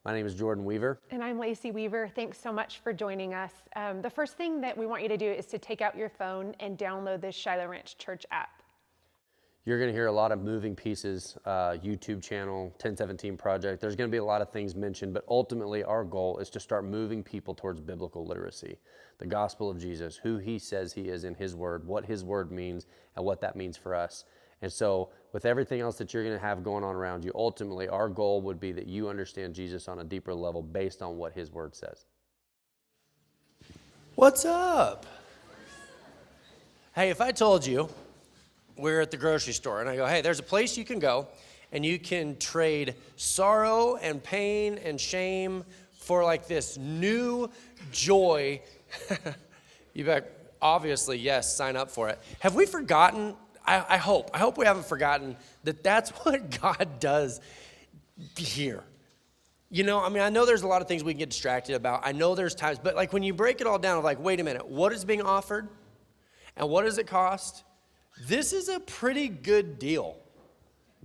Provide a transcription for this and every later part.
My name is Jordan Weaver. And I'm Lacey Weaver. Thanks so much for joining us. The first thing that we want you to do is to take out your phone and download this Shiloh Ranch Church app. You're going to hear a lot of moving pieces, YouTube channel, 1017 Project. There's going to be a lot of things mentioned, but ultimately our goal is to start moving people towards biblical literacy, the gospel of Jesus, who he says he is in his word, what his word means, and what that means for us. And so with everything else that you're going to have going on around you, ultimately our goal would be that you understand Jesus on a deeper level based on what his word says. What's up? Hey, if I told you we're at the grocery store and I go, hey, there's a place you can go and you can trade sorrow and pain and shame for like this new joy, you bet, obviously, yes, sign up for it. Have we forgotten? I hope we haven't forgotten that that's what God does here. You know, I mean, I know there's a lot of things we can get distracted about. I know there's times, but like when you break it all down, like, wait a minute, what is being offered and what does it cost? This is a pretty good deal.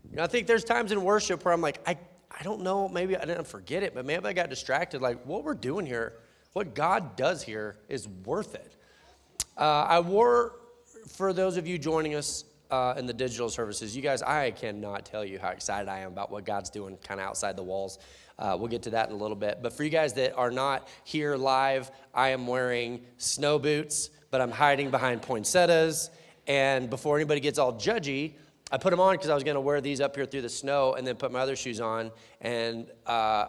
You know, I think there's times in worship where I'm like, I don't know, maybe I didn't forget it, but maybe I got distracted. Like what we're doing here, what God does here is worth it. For those of you joining us in the digital services, you guys, I cannot tell you how excited I am about what God's doing kind of outside the walls. We'll get to that in a little bit. But for you guys that are not here live, I am wearing snow boots, but I'm hiding behind poinsettias. And before anybody gets all judgy, I put them on because I was going to wear these up here through the snow and then put my other shoes on. And I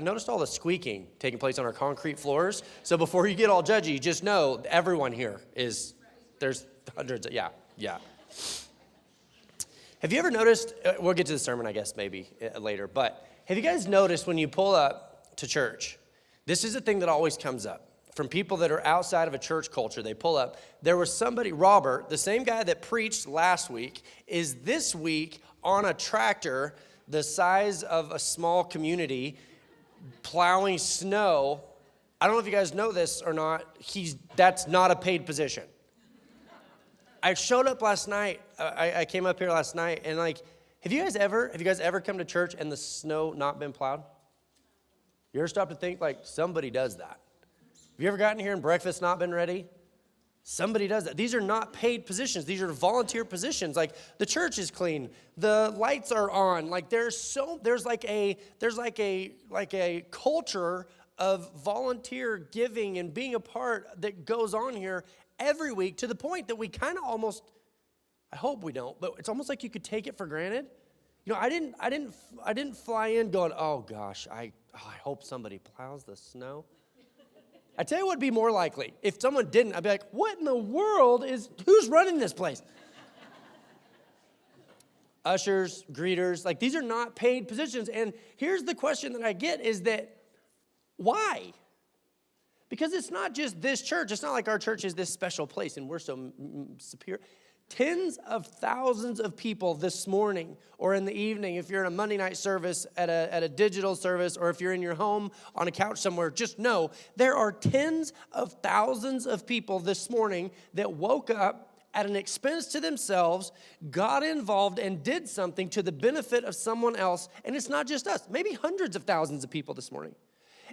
noticed all the squeaking taking place on our concrete floors. So before you get all judgy, just know everyone here there's hundreds of, yeah. Have you ever noticed, we'll get to the sermon, I guess, maybe later, but have you guys noticed when you pull up to church, this is a thing that always comes up from people that are outside of a church culture. They pull up. There was somebody, Robert, the same guy that preached last week, is this week on a tractor the size of a small community plowing snow. I don't know if you guys know this or not. That's not a paid position. I showed up last night. I came up here last night, and like, have you guys ever come to church and the snow not been plowed? You ever stop to think like somebody does that? Have you ever gotten here and breakfast not been ready? Somebody does that. These are not paid positions. These are volunteer positions. Like the church is clean, the lights are on. Like there's like a culture of volunteer giving and being a part that goes on here every week, to the point that we kind of almost, I hope we don't, but it's almost like you could take it for granted. You know, I didn't fly in going, oh gosh, I hope somebody plows the snow. I tell you what would be more likely. If someone didn't, I'd be like, what in the world who's running this place? Ushers, greeters, like these are not paid positions. And here's the question that I get is that, why? Because it's not just this church. It's not like our church is this special place and we're so superior. Tens of thousands of people this morning or in the evening, if you're in a Monday night service, at a digital service, or if you're in your home on a couch somewhere, just know there are tens of thousands of people this morning that woke up at an expense to themselves, got involved, and did something to the benefit of someone else. And it's not just us, maybe hundreds of thousands of people this morning.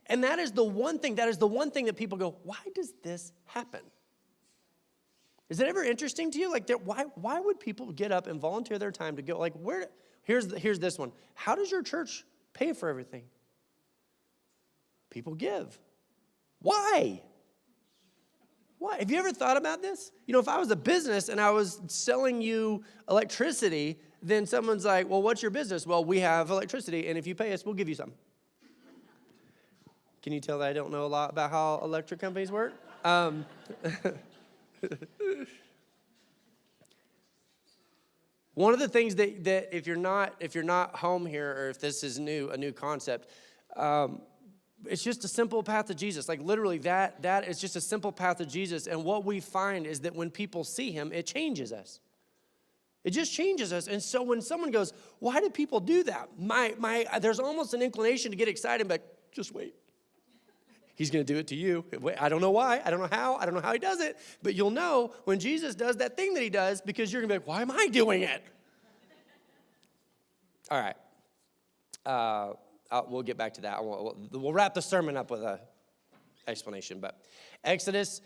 And that is the one thing that people go, why does this happen? Is it ever interesting to you? Like, why would people get up and volunteer their time to go? Like, here's this one. How does your church pay for everything? People give. Why? Why? Have you ever thought about this? You know, if I was a business and I was selling you electricity, then someone's like, well, what's your business? Well, we have electricity, and if you pay us, we'll give you some. Can you tell that I don't know a lot about how electric companies work? One of the things that if you're not home here, or if this is a new concept, it's just a simple path to Jesus. Like literally, that is just a simple path to Jesus. And what we find is that when people see him, it changes us. It just changes us. And so when someone goes, why do people do that? There's almost an inclination to get excited, but just wait. He's going to do it to you. I don't know why. I don't know how. I don't know how he does it. But you'll know when Jesus does that thing that he does, because you're going to be like, why am I doing it? All right. we'll get back to that. We'll wrap the sermon up with a explanation. But Exodus,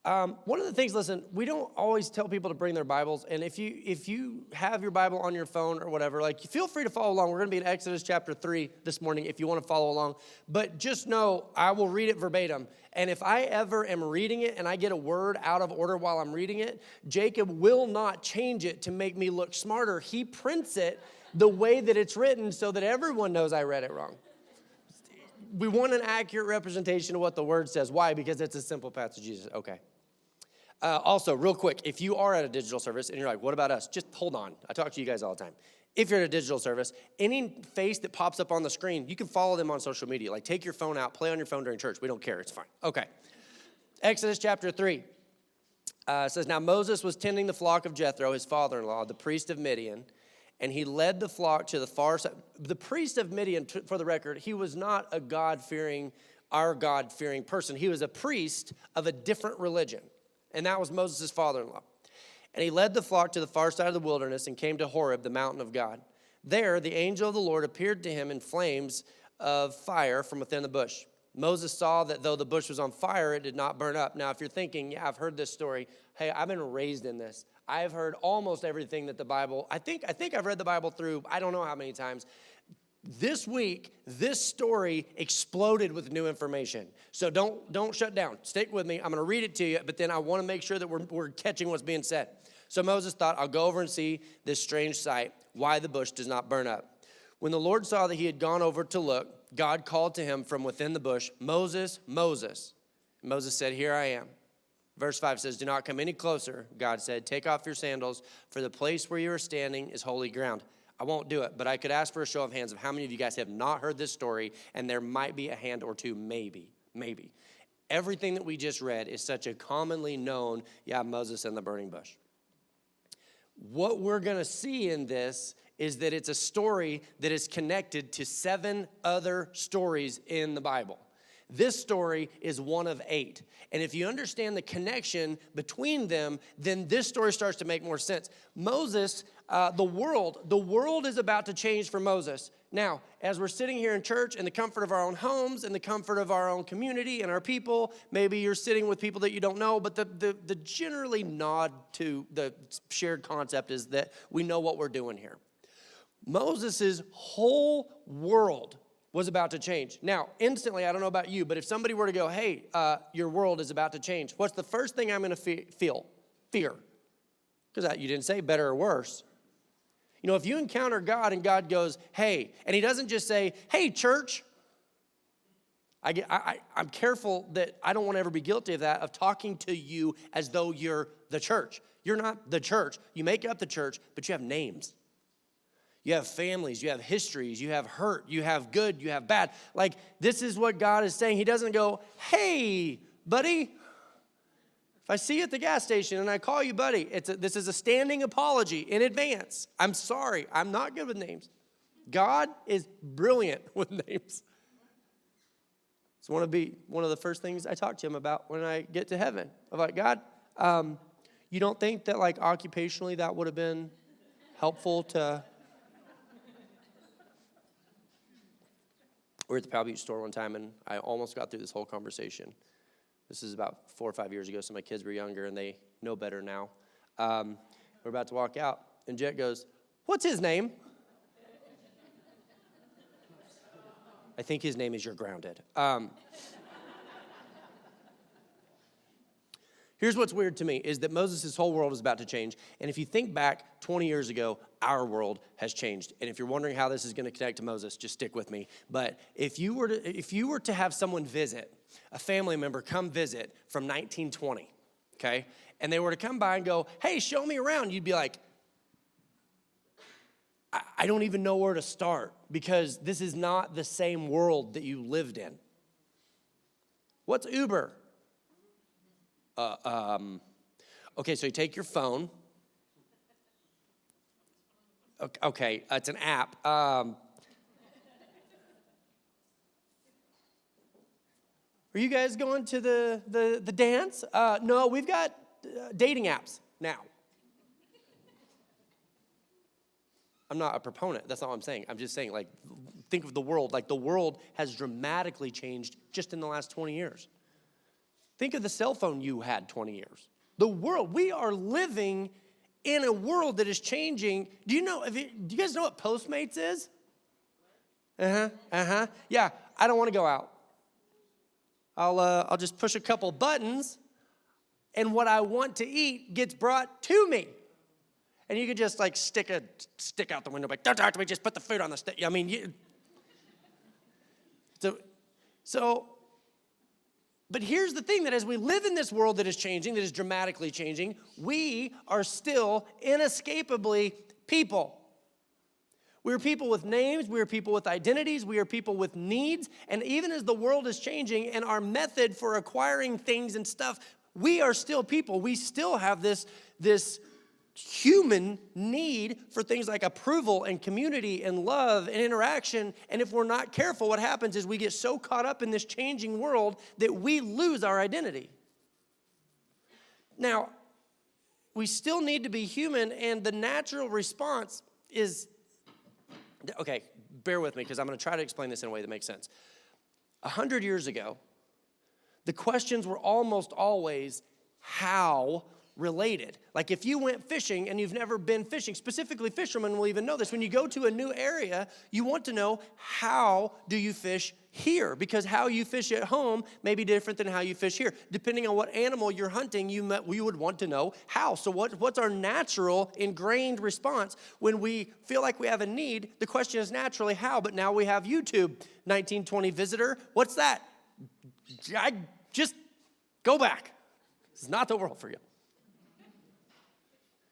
one of the things, listen, we don't always tell people to bring their Bibles. And if you have your Bible on your phone or whatever, like, feel free to follow along. We're going to be in Exodus chapter 3 this morning if you want to follow along. But just know, I will read it verbatim. And if I ever am reading it and I get a word out of order while I'm reading it, Jacob will not change it to make me look smarter. He prints it the way that it's written so that everyone knows I read it wrong. We want an accurate representation of what the word says. Why? Because it's a simple passage of Jesus. Okay. Also, real quick, if you are at a digital service and you're like, what about us? Just hold on. I talk to you guys all the time. If you're at a digital service, any face that pops up on the screen, you can follow them on social media. Like, take your phone out, play on your phone during church. We don't care. It's fine. Okay. Exodus chapter 3 says, now Moses was tending the flock of Jethro, his father-in-law, the priest of Midian, and he led the flock to the far side. The priest of Midian, for the record, he was not a God-fearing person. He was a priest of a different religion, and that was Moses' father-in-law. And he led the flock to the far side of the wilderness and came to Horeb, the mountain of God. There, the angel of the Lord appeared to him in flames of fire from within the bush. Moses saw that though the bush was on fire, it did not burn up. Now, if you're thinking, yeah, I've heard this story. Hey, I've been raised in this. I've heard almost everything that the Bible, I think I've read the Bible through, I don't know how many times. This week, this story exploded with new information. So don't shut down. Stick with me. I'm going to read it to you, but then I want to make sure that we're catching what's being said. So Moses thought, I'll go over and see this strange sight, why the bush does not burn up. When the Lord saw that he had gone over to look, God called to him from within the bush, Moses, Moses. Moses said, here I am. Verse 5 says, do not come any closer, God said. Take off your sandals, for the place where you are standing is holy ground. I won't do it, but I could ask for a show of hands of how many of you guys have not heard this story, and there might be a hand or two, maybe. Everything that we just read is such a commonly known, Moses and the burning bush. What we're going to see in this is that it's a story that is connected to 7 other stories in the Bible. This story is one of 8. And if you understand the connection between them, then this story starts to make more sense. Moses, the world is about to change for Moses. Now, as we're sitting here in church in the comfort of our own homes, in the comfort of our own community and our people, maybe you're sitting with people that you don't know, but the generally nod to the shared concept is that we know what we're doing here. Moses' whole world was about to change. Now, instantly, I don't know about you, but if somebody were to go, hey, your world is about to change, what's the first thing I'm going to feel? Fear. Because you didn't say better or worse. You know, if you encounter God and God goes, hey, and he doesn't just say, hey, church. I'm careful that I don't want to ever be guilty of that, of talking to you as though you're the church. You're not the church. You make up the church, but you have names. You have families, you have histories, you have hurt, you have good, you have bad. Like, this is what God is saying. He doesn't go, hey, buddy, if I see you at the gas station and I call you buddy, this is a standing apology in advance. I'm sorry, I'm not good with names. God is brilliant with names. It's one of the first things I talk to him about when I get to heaven. I'm like, God, you don't think that, like, occupationally that would have been helpful to... We were at the Powell Butte store one time, and I almost got through this whole conversation. This is about 4 or 5 years ago, so my kids were younger, and they know better now. We're about to walk out, and Jet goes, what's his name? I think his name is You're Grounded. Here's what's weird to me, is that Moses' whole world is about to change. And if you think back 20 years ago, our world has changed. And if you're wondering how this is going to connect to Moses, just stick with me. But if you were to have someone visit, a family member come visit from 1920, okay, and they were to come by and go, hey, show me around, you'd be like, I don't even know where to start, because this is not the same world that you lived in. What's Uber? Okay, so you take your phone. Okay, it's an app. Are you guys going to the dance? No, we've got dating apps now. I'm not a proponent. That's not what I'm saying. I'm just saying, like, think of the world, like the world has dramatically changed just in the last 20 years. Think of the cell phone you had 20 years. The world, we are living in a world that is changing. Do you guys know what Postmates is? Yeah, I don't want to go out. I'll just push a couple buttons, and what I want to eat gets brought to me. And you could just like stick out the window, like, don't talk to me, just put the food on the stick. I mean, but here's the thing, that as we live in this world that is changing, that is dramatically changing, we are still inescapably people. We are people with names, we are people with identities, we are people with needs, and even as the world is changing and our method for acquiring things and stuff, we are still people. We still have this human need for things like approval and community and love and interaction. And if we're not careful, what happens is we get so caught up in this changing world that we lose our identity. Now, we still need to be human, and the natural response is, okay, bear with me because I'm going to try to explain this in a way that makes sense. 100 years ago, the questions were almost always how related. Like if you went fishing and you've never been fishing, specifically fishermen will even know this. When you go to a new area, you want to know, how do you fish here? Because how you fish at home may be different than how you fish here. Depending on what animal you're hunting, you would want to know how. So what's our natural ingrained response when we feel like we have a need? The question is naturally how, but now we have YouTube. 1920 visitor, what's that? I just go back. It's not the world for you.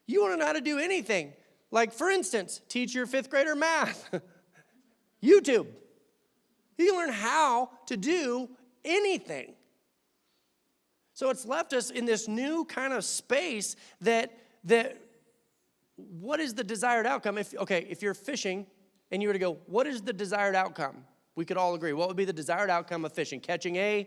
You want to know how to do anything. Like, for instance, teach your fifth grader math. YouTube. You can learn how to do anything. So it's left us in this new kind of space that what is the desired outcome? If you're fishing and you were to go, what is the desired outcome? We could all agree. What would be the desired outcome of fishing? Catching if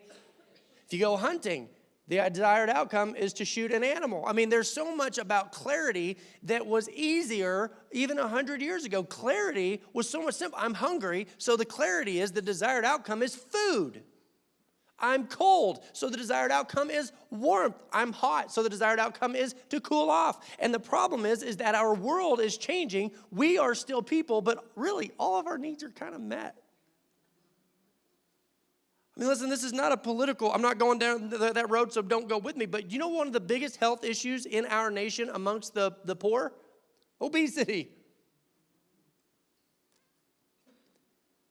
you go hunting, the desired outcome is to shoot an animal. I mean, there's so much about clarity that was easier even 100 years ago. Clarity was so much simple. I'm hungry, so the clarity is the desired outcome is food. I'm cold, so the desired outcome is warmth. I'm hot, so the desired outcome is to cool off. And the problem is that our world is changing. We are still people, but really all of our needs are kind of met. I mean, listen, this is not a political, I'm not going down that road, so don't go with me. But you know one of the biggest health issues in our nation amongst the poor? Obesity.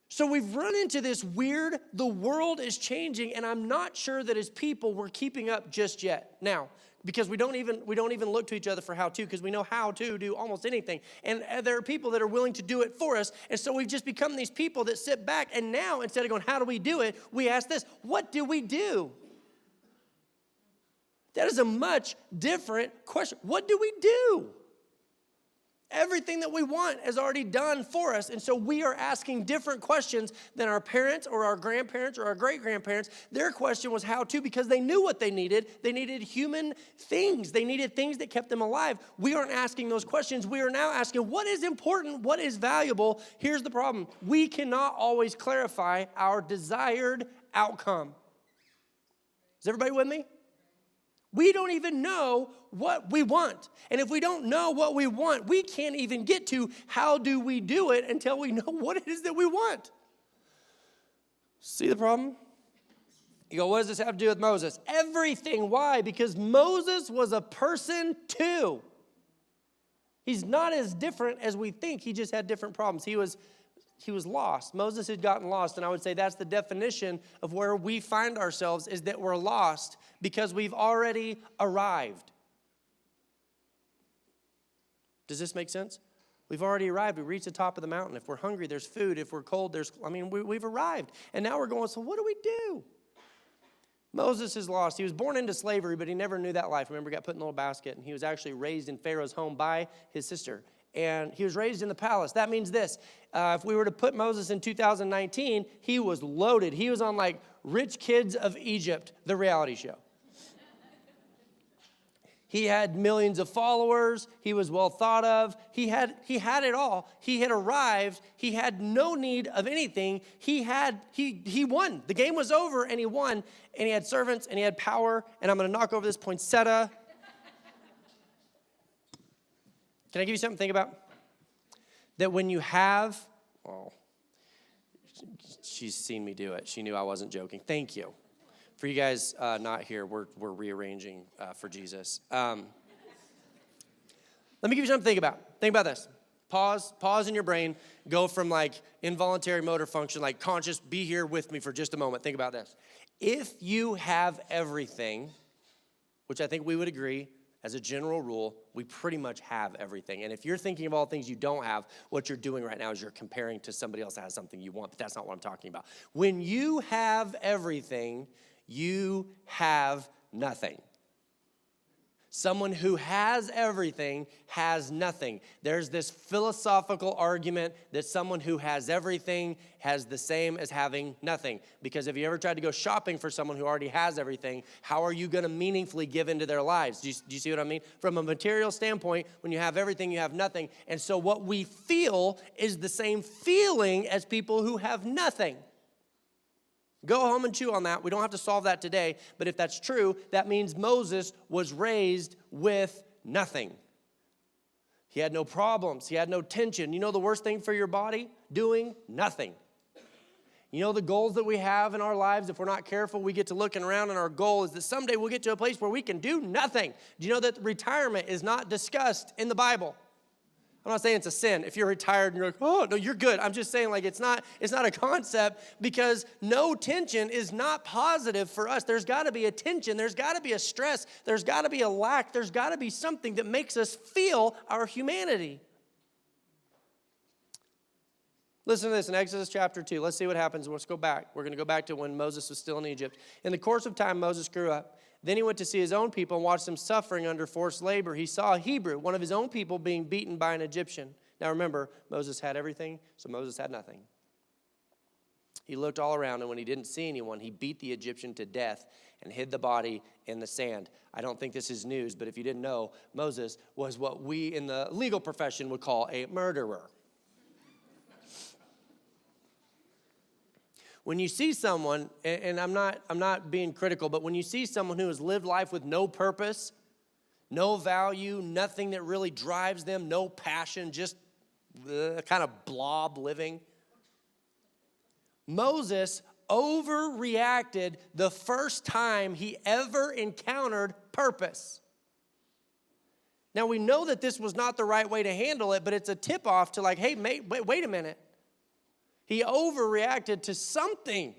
So we've run into this weird, the world is changing, and I'm not sure that as people we're keeping up just yet. Now, because we don't even look to each other for how to, because we know how to do almost anything. And there are people that are willing to do it for us. And so we've just become these people that sit back, and now instead of going, how do we do it? We ask this, what do we do? That is a much different question. What do we do? Everything that we want is already done for us. And so we are asking different questions than our parents or our grandparents or our great-grandparents. Their question was how to, because they knew what they needed. They needed human things. They needed things that kept them alive. We aren't asking those questions. We are now asking what is important, what is valuable. Here's the problem. We cannot always clarify our desired outcome. Is everybody with me? We don't even know what we want. And if we don't know what we want, we can't even get to how do we do it until we know what it is that we want. See the problem? You go, what does this have to do with Moses? Everything. Why? Because Moses was a person too. He's not as different as we think. He just had different problems. He was lost. Moses had gotten lost, and I would say that's the definition of where we find ourselves, is that we're lost because we've already arrived. Does this make sense? We've already arrived. We reached the top of the mountain. If we're hungry, there's food. If we're cold, we've arrived. And now we're going, so what do we do? Moses is lost. He was born into slavery, but he never knew that life. Remember, he got put in a little basket, and he was actually raised in Pharaoh's home by his sister. And he was raised in the palace. That means this. If we were to put Moses in 2019, he was loaded. He was on like Rich Kids of Egypt, the reality show. He had millions of followers. He was well thought of. He had it all. He had arrived. He had no need of anything. He won. The game was over, and he won. And he had servants, and he had power. And I'm going to knock over this poinsettia. Can I give you something to think about? That when you have, oh, she's seen me do it. She knew I wasn't joking. Thank you. For you guys not here, we're rearranging for Jesus. Let me give you something to think about. Think about this. Pause in your brain. Go from like involuntary motor function, like conscious, be here with me for just a moment. Think about this. If you have everything, which I think we would agree, as a general rule, we pretty much have everything. And if you're thinking of all things you don't have, what you're doing right now is you're comparing to somebody else that has something you want, but that's not what I'm talking about. When you have everything, you have nothing. Someone who has everything has nothing. There's this philosophical argument that someone who has everything has the same as having nothing. Because if you ever tried to go shopping for someone who already has everything, how are you going to meaningfully give into their lives? Do you see what I mean? From a material standpoint, when you have everything, you have nothing. And so what we feel is the same feeling as people who have nothing. Go home and chew on that. We don't have to solve that today. But if that's true, that means Moses was raised with nothing. He had no problems. He had no tension. You know the worst thing for your body? Doing nothing. You know the goals that we have in our lives, if we're not careful, we get to looking around and our goal is that someday we'll get to a place where we can do nothing. Do you know that retirement is not discussed in the Bible? I'm not saying it's a sin. If you're retired and you're like, oh, no, you're good. I'm just saying like it's not a concept because no tension is not positive for us. There's got to be a tension. There's got to be a stress. There's got to be a lack. There's got to be something that makes us feel our humanity. Listen to this in Exodus chapter 2. Let's see what happens. Let's go back. We're going to go back to when Moses was still in Egypt. In the course of time, Moses grew up. Then he went to see his own people and watched them suffering under forced labor. He saw a Hebrew, one of his own people, being beaten by an Egyptian. Now remember, Moses had everything, so Moses had nothing. He looked all around, and when he didn't see anyone, he beat the Egyptian to death and hid the body in the sand. I don't think this is news, but if you didn't know, Moses was what we in the legal profession would call a murderer. When you see someone, and I'm not being critical, but when you see someone who has lived life with no purpose, no value, nothing that really drives them, no passion, just kind of blob living, Moses overreacted the first time he ever encountered purpose. Now we know that this was not the right way to handle it, but it's a tip-off to like, hey, mate, wait a minute. He overreacted to something.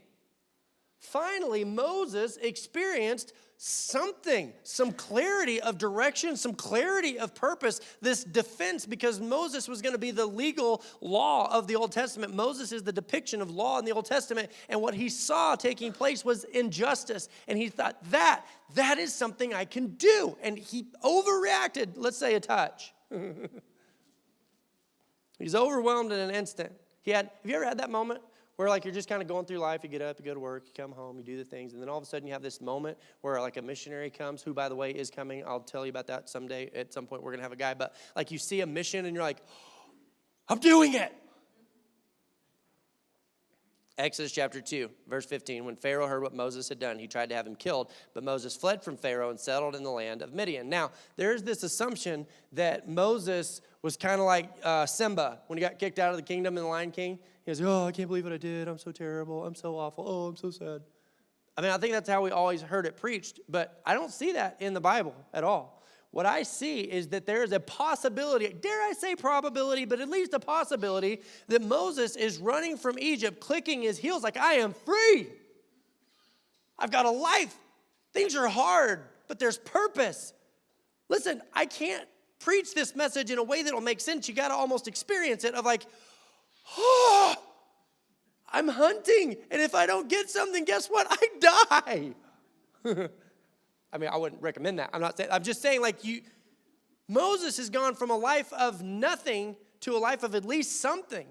Finally, Moses experienced something, some clarity of direction, some clarity of purpose, this defense, because Moses was going to be the legal law of the Old Testament. Moses is the depiction of law in the Old Testament, and what he saw taking place was injustice, and he thought, that is something I can do, and he overreacted, let's say a touch. He's overwhelmed in an instant. Have you ever had that moment where like you're just kind of going through life, you get up, you go to work, you come home, you do the things, and then all of a sudden you have this moment where like a missionary comes, who by the way is coming. I'll tell you about that someday. At some point we're going to have a guy, but like you see a mission and you're like, I'm doing it. Exodus chapter 2, verse 15, when Pharaoh heard what Moses had done, he tried to have him killed, but Moses fled from Pharaoh and settled in the land of Midian. Now, there's this assumption that Moses was kind of like Simba when he got kicked out of the kingdom in The Lion King. He goes, oh, I can't believe what I did. I'm so terrible. I'm so awful. Oh, I'm so sad. I mean, I think that's how we always heard it preached, but I don't see that in the Bible at all. What I see is that there is a possibility, dare I say probability, but at least a possibility that Moses is running from Egypt, clicking his heels like, I am free. I've got a life. Things are hard, but there's purpose. Listen, I can't preach this message in a way that'll make sense. You got to almost experience it of like, oh, I'm hunting, and if I don't get something, guess what? I die. I mean, I wouldn't recommend that. I'm just saying like Moses has gone from a life of nothing to a life of at least something.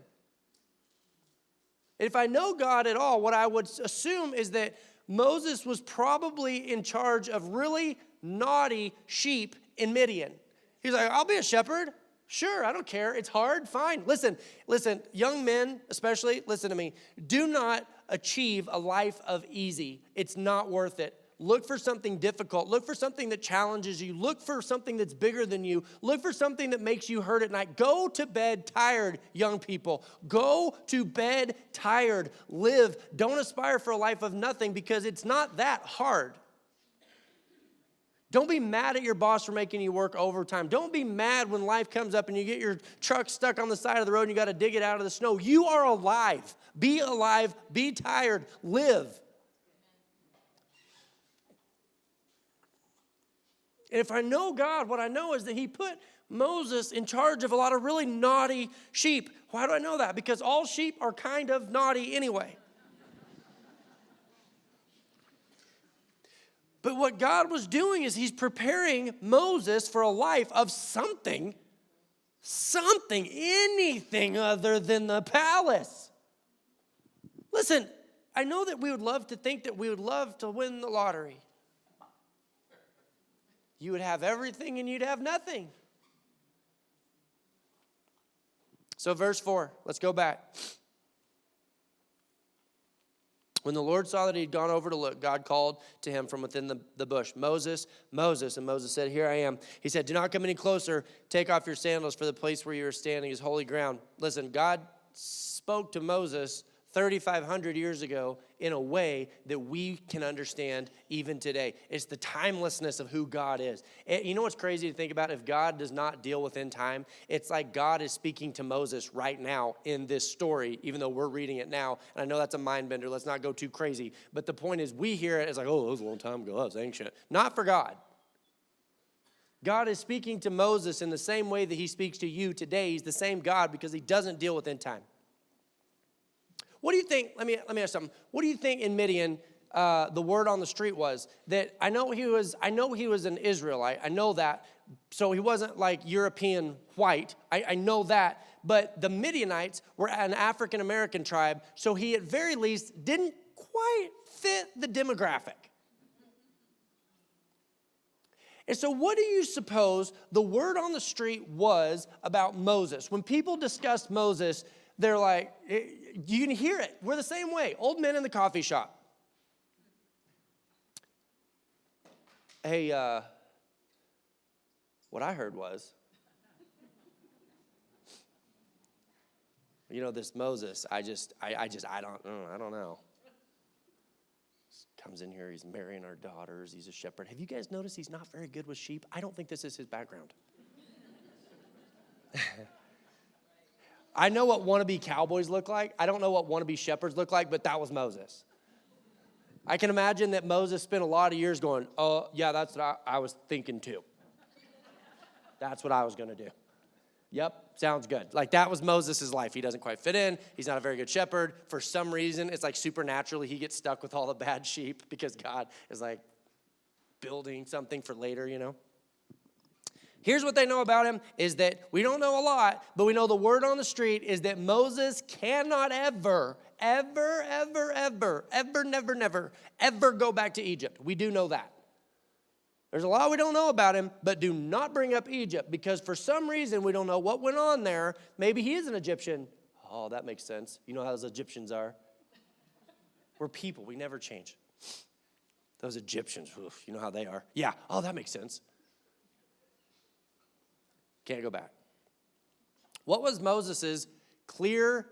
If I know God at all, what I would assume is that Moses was probably in charge of really naughty sheep in Midian. He's like, I'll be a shepherd. Sure, I don't care. It's hard. Fine. Listen, young men especially, listen to me. Do not achieve a life of easy. It's not worth it. Look for something difficult. Look for something that challenges you. Look for something that's bigger than you. Look for something that makes you hurt at night. Go to bed tired, young people. Go to bed tired. Live. Don't aspire for a life of nothing because it's not that hard. Don't be mad at your boss for making you work overtime. Don't be mad when life comes up and you get your truck stuck on the side of the road and you got to dig it out of the snow. You are alive. Be alive. Be tired. Live. And if I know God, what I know is that he put Moses in charge of a lot of really naughty sheep. Why do I know that? Because all sheep are kind of naughty anyway. But what God was doing is he's preparing Moses for a life of something, anything other than the palace. Listen, I know that we would love to think that we would love to win the lottery. You would have everything and you'd have nothing. So verse 4, let's go back. When the Lord saw that he had gone over to look, God called to him from within the bush, Moses, Moses. And Moses said, here I am. He said, do not come any closer. Take off your sandals, for the place where you are standing is holy ground. Listen, God spoke to Moses 3,500 years ago in a way that we can understand even today. It's the timelessness of who God is. You know what's crazy to think about? If God does not deal within time, it's like God is speaking to Moses right now in this story, even though we're reading it now. And I know that's a mind bender. Let's not go too crazy. But the point is, we hear it as like, oh, that was a long time ago. That was ancient. Not for God. God is speaking to Moses in the same way that he speaks to you today. He's the same God because he doesn't deal within time. What do you think? Let me ask something. What do you think in Midian the word on the street was? That I know he was an Israelite. I know that. So he wasn't like European white. I know that. But the Midianites were an African American tribe. So he at very least didn't quite fit the demographic. And so what do you suppose the word on the street was about Moses? When people discussed Moses, they're like, you can hear it. We're the same way. Old men in the coffee shop. Hey, what I heard was, this Moses, I don't know. Comes in here, he's marrying our daughters, he's a shepherd. Have you guys noticed he's not very good with sheep? I don't think this is his background. I know what wannabe cowboys look like. I don't know what wannabe shepherds look like, but that was Moses. I can imagine that Moses spent a lot of years going, oh, yeah, that's what I was thinking too. That's what I was going to do. Yep, sounds good. Like that was Moses' life. He doesn't quite fit in. He's not a very good shepherd. For some reason, it's like supernaturally he gets stuck with all the bad sheep because God is like building something for later, Here's what they know about him is that we don't know a lot, but we know the word on the street is that Moses cannot ever go back to Egypt. We do know that. There's a lot we don't know about him, but do not bring up Egypt because for some reason we don't know what went on there. Maybe he is an Egyptian. Oh, that makes sense. You know how those Egyptians are. We're people. We never change. Those Egyptians, oof, you know how they are. Yeah. Oh, that makes sense. Can't go back. What was Moses' clear,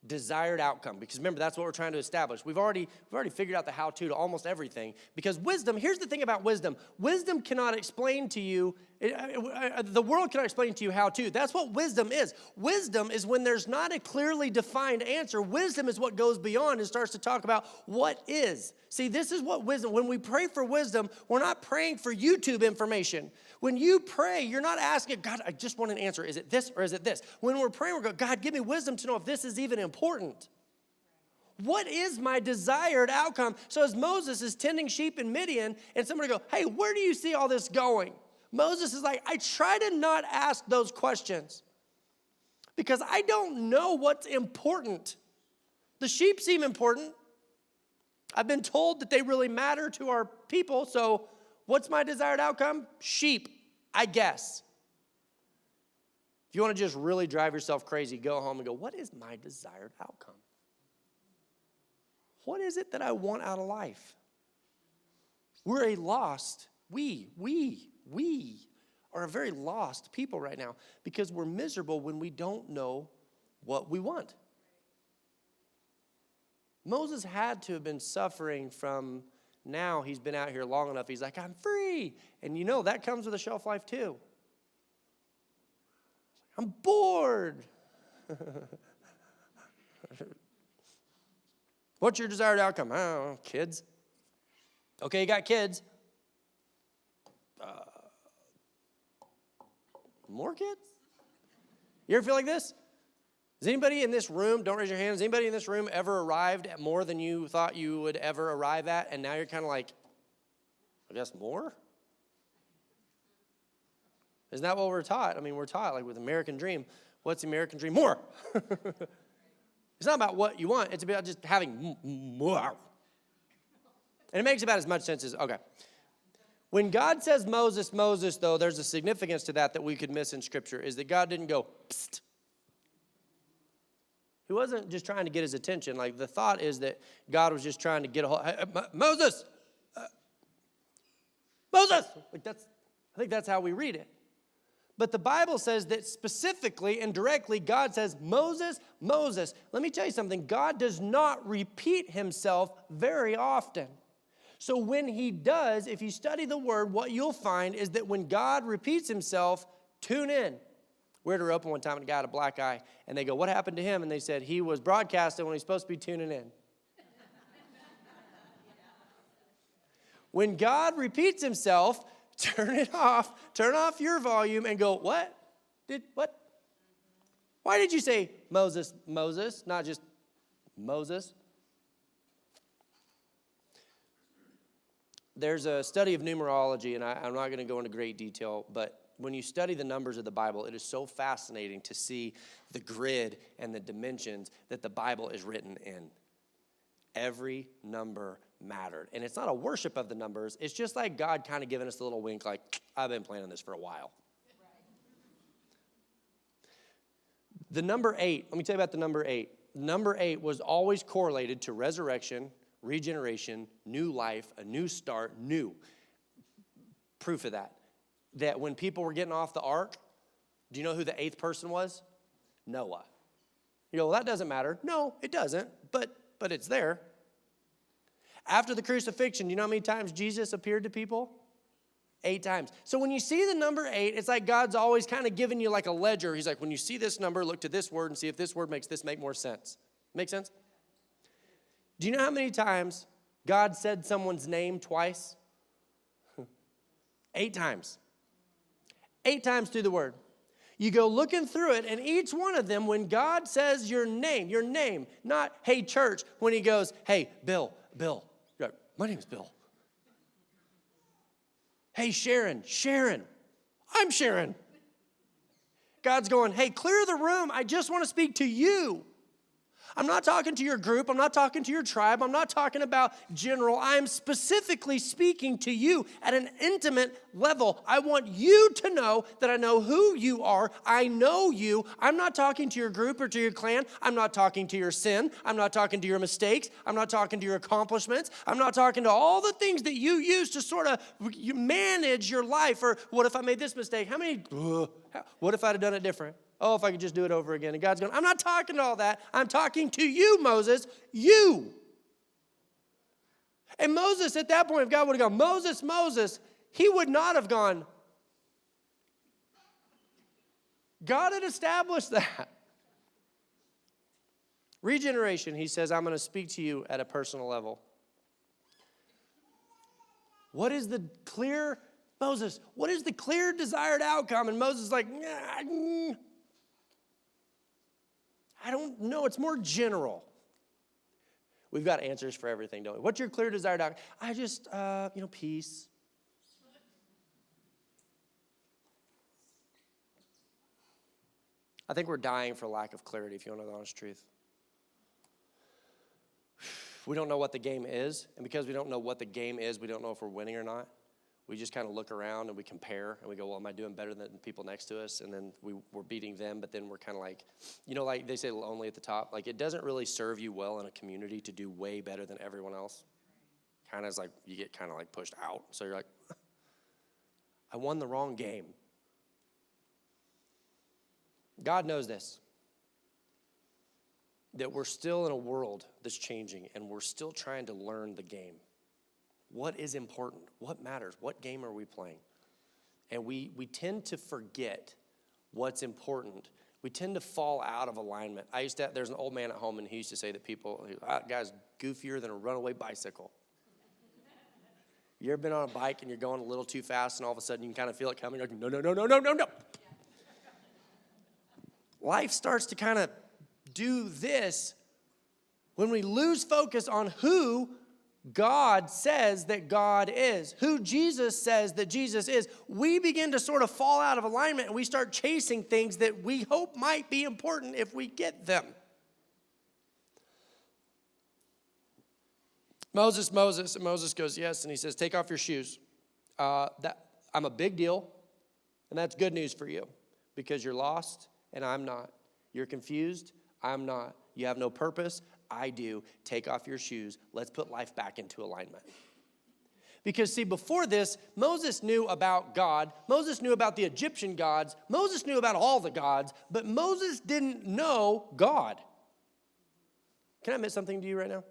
desired outcome? Because remember, that's what we're trying to establish. We've already figured out the how-to to almost everything. Because wisdom, here's the thing about wisdom. Wisdom cannot explain to you, the world cannot explain to you how-to. That's what wisdom is. Wisdom is when there's not a clearly defined answer. Wisdom is what goes beyond and starts to talk about what is. See, this is what wisdom, when we pray for wisdom, we're not praying for YouTube information. When you pray, you're not asking, God, I just want an answer. Is it this or is it this? When we're praying, we're going, God, give me wisdom to know if this is even important. What is my desired outcome? So as Moses is tending sheep in Midian, and somebody go, hey, where do you see all this going? Moses is like, I try to not ask those questions because I don't know what's important. The sheep seem important. I've been told that they really matter to our people, so what's my desired outcome? Sheep. I guess. If you want to just really drive yourself crazy, go home and go, what is my desired outcome? What is it that I want out of life? We're a lost, we are a very lost people right now because we're miserable when we don't know what we want. Moses had to have been suffering from, now he's been out here long enough, he's like, I'm free. And you know, that comes with a shelf life too. I'm bored. What's your desired outcome? I don't know, kids. Okay, you got kids. More kids? You ever feel like this? Has anybody in this room, don't raise your hand, has anybody in this room ever arrived at more than you thought you would ever arrive at, and now you're kind of like, I guess more? Isn't that what we're taught? I mean, we're taught, like with American Dream, what's the American Dream? More. It's not about what you want. It's about just having more. And it makes about as much sense as, okay. When God says Moses, Moses, though, there's a significance to that we could miss in Scripture, is that God didn't go, psst. He wasn't just trying to get his attention. Like, the thought is that God was just trying to get a hold, hey, Moses! Moses! Like, I think that's how we read it. But the Bible says that specifically and directly, God says, Moses, Moses. Let me tell you something. God does not repeat himself very often. So when he does, if you study the word, what you'll find is that when God repeats himself, tune in. We were open one time and a guy had a black eye, and they go, what happened to him? And they said, he was broadcasting when he's supposed to be tuning in. When God repeats himself, turn it off, turn off your volume and go, what? What? Why did you say Moses, Moses, not just Moses? There's a study of numerology, and I'm not going to go into great detail, but when you study the numbers of the Bible, it is so fascinating to see the grid and the dimensions that the Bible is written in. Every number mattered. And it's not a worship of the numbers. It's just like God kind of giving us a little wink, like, I've been planning this for a while. The number 8, let me tell you about the number 8. Number 8 was always correlated to resurrection, regeneration, new life, a new start, new. Proof of that. That when people were getting off the ark, do you know who the 8th person was? Noah. You go, well, that doesn't matter. No, it doesn't, but it's there. After the crucifixion, do you know how many times Jesus appeared to people? 8 times. So when you see the number 8, it's like God's always kind of giving you like a ledger. He's like, when you see this number, look to this word and see if this word makes this make more sense. Make sense? Do you know how many times God said someone's name twice? 8 times. 8 times through the word. You go looking through it, and each one of them, when God says your name, not, hey, church, when he goes, hey, Bill, you're like, my name is Bill. Hey, Sharon, I'm Sharon. God's going, hey, clear the room. I just want to speak to you. I'm not talking to your group. I'm not talking to your tribe. I'm not talking about general. I'm specifically speaking to you at an intimate level. I want you to know that I know who you are. I know you. I'm not talking to your group or to your clan. I'm not talking to your sin. I'm not talking to your mistakes. I'm not talking to your accomplishments. I'm not talking to all the things that you use to sort of manage your life. Or what if I made this mistake? What if I'd have done it different? Oh, if I could just do it over again. And God's going, I'm not talking to all that. I'm talking to you, Moses, you. And Moses, at that point, if God would have gone, Moses, he would not have gone. God had established that. Regeneration, he says, I'm going to speak to you at a personal level. What is the clear, Moses, what is the clear desired outcome? And Moses is like, I don't know. It's more general. We've got answers for everything, don't we? What's your clear desired outcome? I just, peace. I think we're dying for lack of clarity, if you want to know the honest truth. We don't know what the game is, and because we don't know what the game is, we don't know if we're winning or not. we just kind of look around and we compare and we go, well, am I doing better than people next to us? And then we're beating them, but then we're kind of like, like they say lonely at the top. Like, it doesn't really serve you well in a community to do way better than everyone else. Kind of is like, you get kind of like pushed out. So you're like, I won the wrong game. God knows this, that we're still in a world that's changing and we're still trying to learn the game. What is important? What matters? What game are we playing? And we tend to forget what's important. We tend to fall out of alignment. There's an old man at home, and he used to say that guy's goofier than a runaway bicycle. You ever been on a bike and you're going a little too fast, and all of a sudden you can kind of feel it coming? You're like, no. Life starts to kind of do this when we lose focus on who God says that God is, who Jesus says that Jesus is. We begin to sort of fall out of alignment, and we start chasing things that we hope might be important if we get them. Moses goes, yes, and he says, take off your shoes. I'm a big deal, and that's good news for you, because you're lost, and I'm not. You're confused, I'm not. You have no purpose, I do. Take off your shoes. Let's put life back into alignment. Because, see, before this, Moses knew about God. Moses knew about the Egyptian gods. Moses knew about all the gods, but Moses didn't know God. Can I admit something to you right now?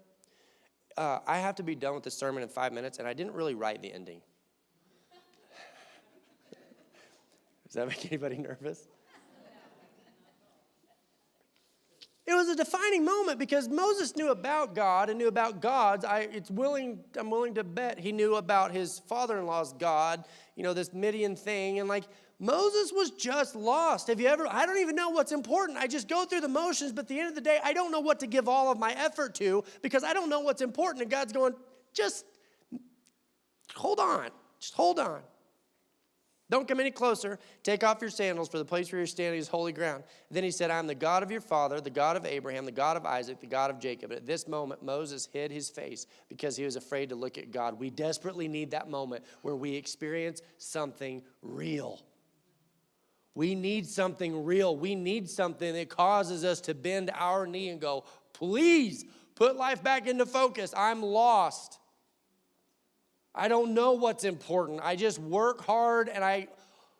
I have to be done with this sermon in 5 minutes, and I didn't really write the ending. Does that make anybody nervous? It was a defining moment because Moses knew about God and knew about gods. I'm willing to bet he knew about his father-in-law's God, this Midian thing. And like, Moses was just lost. I don't even know what's important. I just go through the motions, but at the end of the day, I don't know what to give all of my effort to because I don't know what's important. And God's going, just hold on. Just hold on. Don't come any closer. Take off your sandals, for the place where you're standing is holy ground. Then he said, I am the God of your father, the God of Abraham, the God of Isaac, the God of Jacob. And at this moment, Moses hid his face because he was afraid to look at God. We desperately need that moment where we experience something real. We need something real. We need something that causes us to bend our knee and go, please put life back into focus. I'm lost. I don't know what's important. I just work hard, and I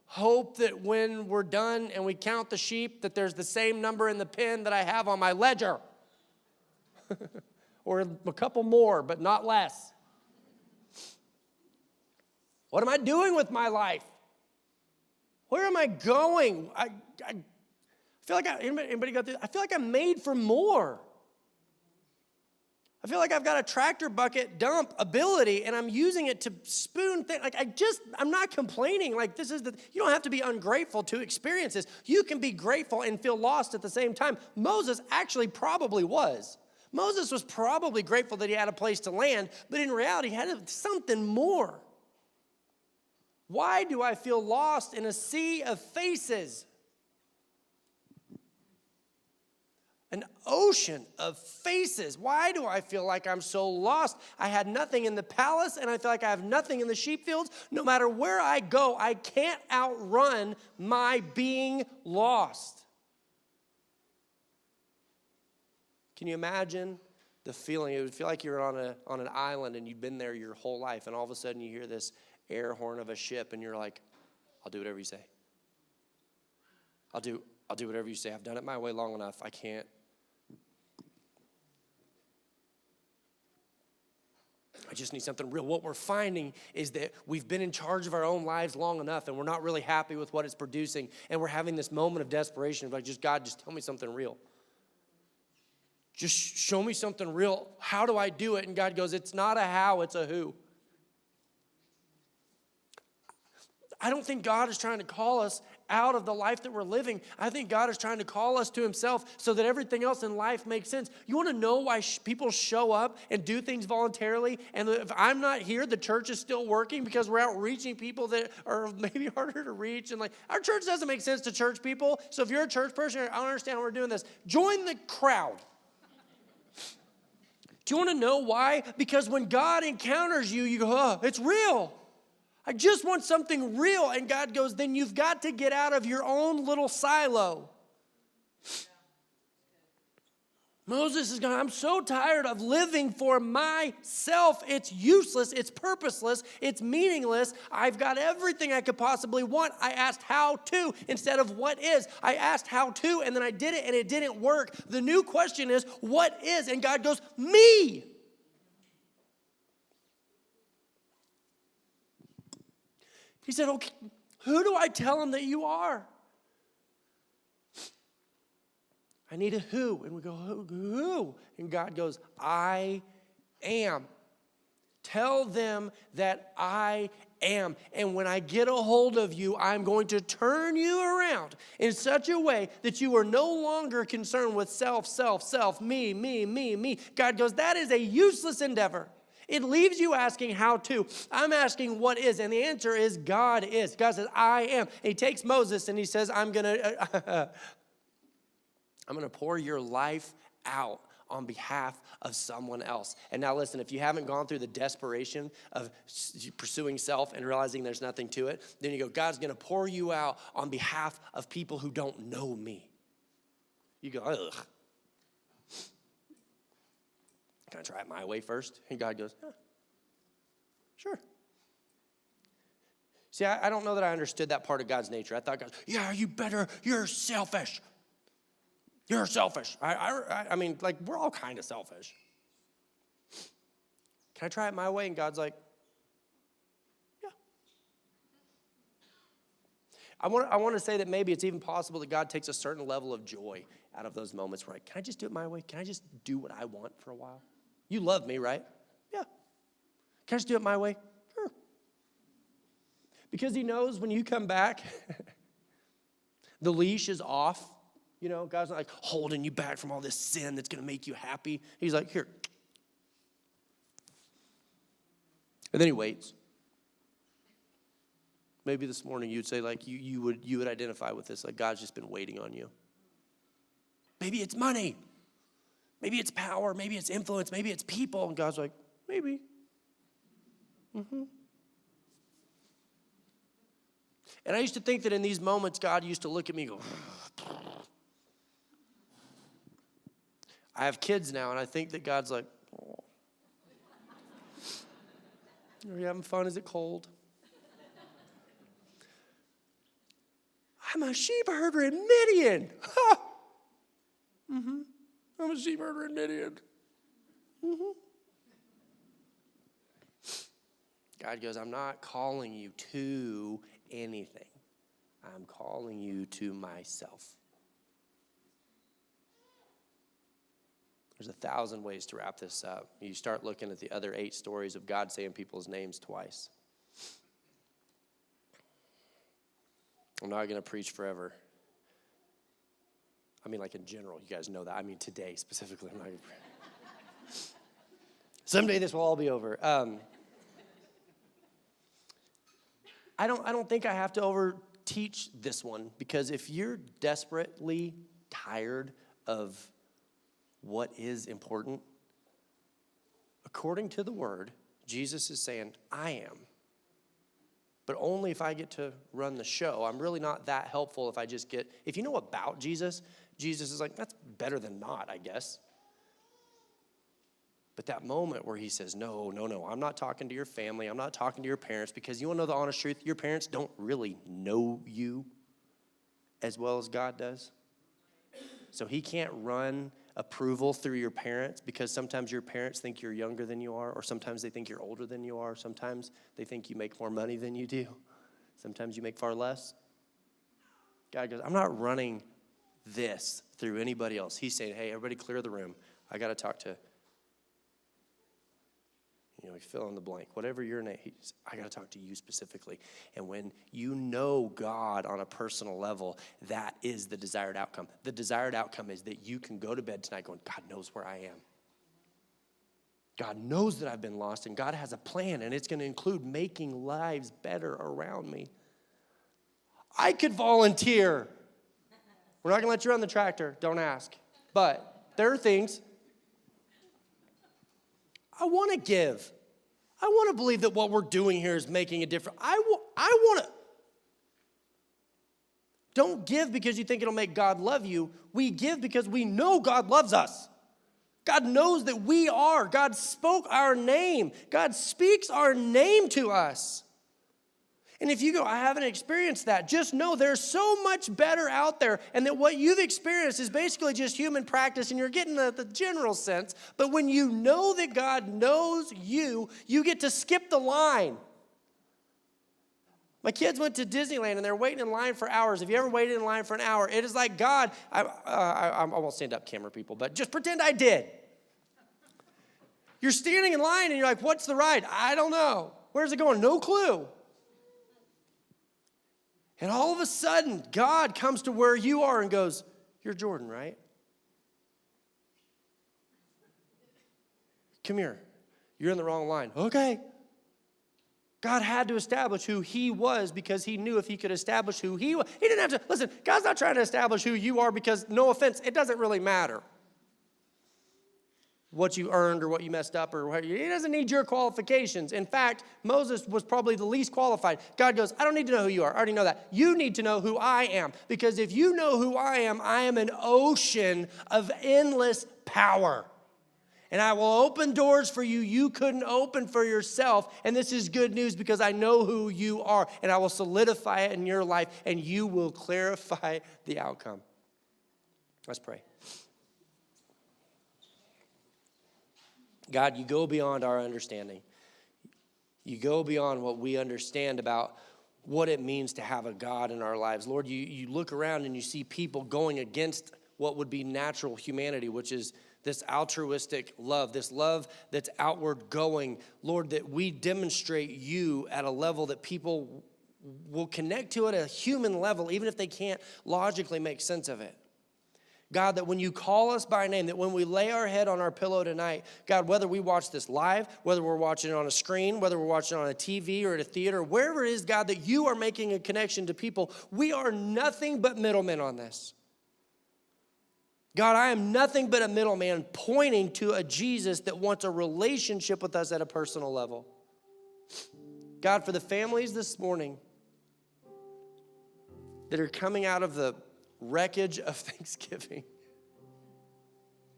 hope that when we're done and we count the sheep, that there's the same number in the pen that I have on my ledger. Or a couple more, but not less. What am I doing with my life? Where am I going? I feel like anybody got this? I feel like I'm made for more. I feel like I've got a tractor bucket dump ability, and I'm using it to spoon things. Like, I'm not complaining. Like, you don't have to be ungrateful to experience this. You can be grateful and feel lost at the same time. Moses actually probably was. Moses was probably grateful that he had a place to land, but in reality, he had something more. Why do I feel lost in a sea of faces? An ocean of faces. Why do I feel like I'm so lost? I had nothing in the palace, and I feel like I have nothing in the sheep fields. No matter where I go, I can't outrun my being lost. Can you imagine the feeling? It would feel like you're on an island, and you've been there your whole life, and all of a sudden you hear this air horn of a ship, and you're like, I'll do whatever you say. I'll do whatever you say. I've done it my way long enough. I can't. I just need something real. What we're finding is that we've been in charge of our own lives long enough, and we're not really happy with what it's producing, and we're having this moment of desperation of like, God, just tell me something real. Just show me something real. How do I do it? And God goes, it's not a how, it's a who. I don't think God is trying to call us out of the life that we're living. I think God is trying to call us to himself so that everything else in life makes sense. You want to know why people show up and do things voluntarily? And if I'm not here, the church is still working because we're out reaching people that are maybe harder to reach. And like, our church doesn't make sense to church people. So if you're a church person, I don't understand how we're doing this. Join the crowd. Do you want to know why? Because when God encounters you, you go, oh, it's real. I just want something real. And God goes, then you've got to get out of your own little silo. Moses is going, I'm so tired of living for myself. It's useless. It's purposeless. It's meaningless. I've got everything I could possibly want. I asked how to instead of what is. I asked how to, and then I did it, and it didn't work. The new question is, what is? And God goes, me. He said, okay, who do I tell him that you are? I need a who. And we go, who? And God goes, I am. Tell them that I am. And when I get a hold of you, I'm going to turn you around in such a way that you are no longer concerned with self, me. God goes, that is a useless endeavor. It leaves you asking how to. I'm asking what is. And the answer is God is. God says, I am. And he takes Moses and he says, I'm going to pour your life out on behalf of someone else. And now listen, if you haven't gone through the desperation of pursuing self and realizing there's nothing to it, then you go, God's going to pour you out on behalf of people who don't know me. You go, ugh. Can I try it my way first? And God goes, yeah, sure. See, I don't know that I understood that part of God's nature. I thought God, yeah, you're selfish. You're selfish. I mean, like, we're all kind of selfish. Can I try it my way? And God's like, yeah. I want to say that maybe it's even possible that God takes a certain level of joy out of those moments where, can I just do it my way? Can I just do what I want for a while? You love me, right? Yeah. Can I just do it my way? Sure. Because he knows when you come back, the leash is off. You know, God's not like holding you back from all this sin that's going to make you happy. He's like, here. And then he waits. Maybe this morning you'd say, like, you would identify with this, like God's just been waiting on you. Maybe it's money. Maybe it's power. Maybe it's influence. Maybe it's people. And God's like, maybe. Mm-hmm. And I used to think that in these moments, God used to look at me and go, I have kids now, and I think that God's like, oh. Are you having fun? Is it cold? I'm a sheep herder in Midian. Ha! Mm-hmm. I'm a sheep herder in Midian. Mm-hmm. God goes, I'm not calling you to anything. I'm calling you to myself. There's 1,000 ways to wrap this up. You start looking at the other 8 stories of God saying people's names twice. I'm not going to preach forever. I mean, like in general, you guys know that. I mean, today specifically, I'm not going to preach. Someday this will all be over. I don't think I have to over teach this one, because if you're desperately tired of what is important, according to the word, Jesus is saying, I am. But only if I get to run the show. I'm really not that helpful if I just get, if you know about Jesus, Jesus is like, that's better than not, I guess. But that moment where he says, no, I'm not talking to your family. I'm not talking to your parents, because you want to know the honest truth? Your parents don't really know you as well as God does. So he can't run approval through your parents, because sometimes your parents think you're younger than you are, or sometimes they think you're older than you are. Sometimes they think you make more money than you do. Sometimes you make far less. God goes, I'm not running this through anybody else. He's saying, hey, everybody clear the room. I got to talk to, fill in the blank. Whatever your name, I got to talk to you specifically. And when you know God on a personal level, that is the desired outcome. The desired outcome is that you can go to bed tonight going, God knows where I am. God knows that I've been lost, and God has a plan, and it's going to include making lives better around me. I could volunteer. We're not going to let you run the tractor. Don't ask. But there are things I want to give. I want to believe that what we're doing here is making a difference. I want to. Don't give because you think it'll make God love you. We give because we know God loves us. God knows that we are. God spoke our name. God speaks our name to us. And if you go, I haven't experienced that, just know there's so much better out there, and that what you've experienced is basically just human practice, and you're getting the general sense. But when you know that God knows you, you get to skip the line. My kids went to Disneyland, and they're waiting in line for hours. Have you ever waited in line for an hour? It is like God, I won't stand up, camera people, but just pretend I did. You're standing in line, and you're like, what's the ride? I don't know. Where's it going? No clue. And all of a sudden, God comes to where you are and goes, you're Jordan, right? Come here. You're in the wrong line. Okay. God had to establish who he was because he knew if he could establish who he was. He didn't have to, listen, God's not trying to establish who you are because, no offense, it doesn't really matter what you earned or what you messed up, or he doesn't need your qualifications. In fact, Moses was probably the least qualified. God goes, I don't need to know who you are. I already know that. You need to know who I am, because if you know who I am an ocean of endless power. And I will open doors for you you couldn't open for yourself. And this is good news because I know who you are, and I will solidify it in your life, and you will clarify the outcome. Let's pray. God, you go beyond our understanding. You go beyond what we understand about what it means to have a God in our lives. Lord, you look around and you see people going against what would be natural humanity, which is this altruistic love, this love that's outward going. Lord, that we demonstrate you at a level that people will connect to at a human level, even if they can't logically make sense of it. God, that when you call us by name, that when we lay our head on our pillow tonight, God, whether we watch this live, whether we're watching it on a screen, whether we're watching it on a TV or at a theater, wherever it is, God, that you are making a connection to people, we are nothing but middlemen on this. God, I am nothing but a middleman pointing to a Jesus that wants a relationship with us at a personal level. God, for the families this morning that are coming out of the wreckage of Thanksgiving,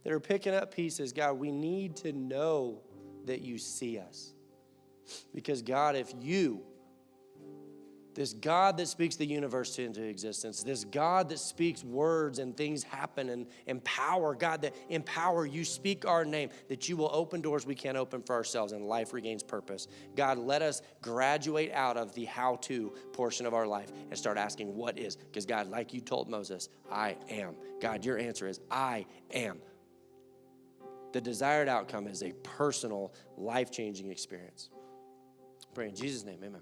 that are picking up pieces, God, we need to know that you see us. Because God, if you, this God that speaks the universe into existence, this God that speaks words and things happen and empower, God, that empower, you speak our name, that you will open doors we can't open for ourselves and life regains purpose. God, let us graduate out of the how-to portion of our life and start asking what is. Because God, like you told Moses, I am. God, your answer is I am. The desired outcome is a personal, life-changing experience. Pray in Jesus' name, amen.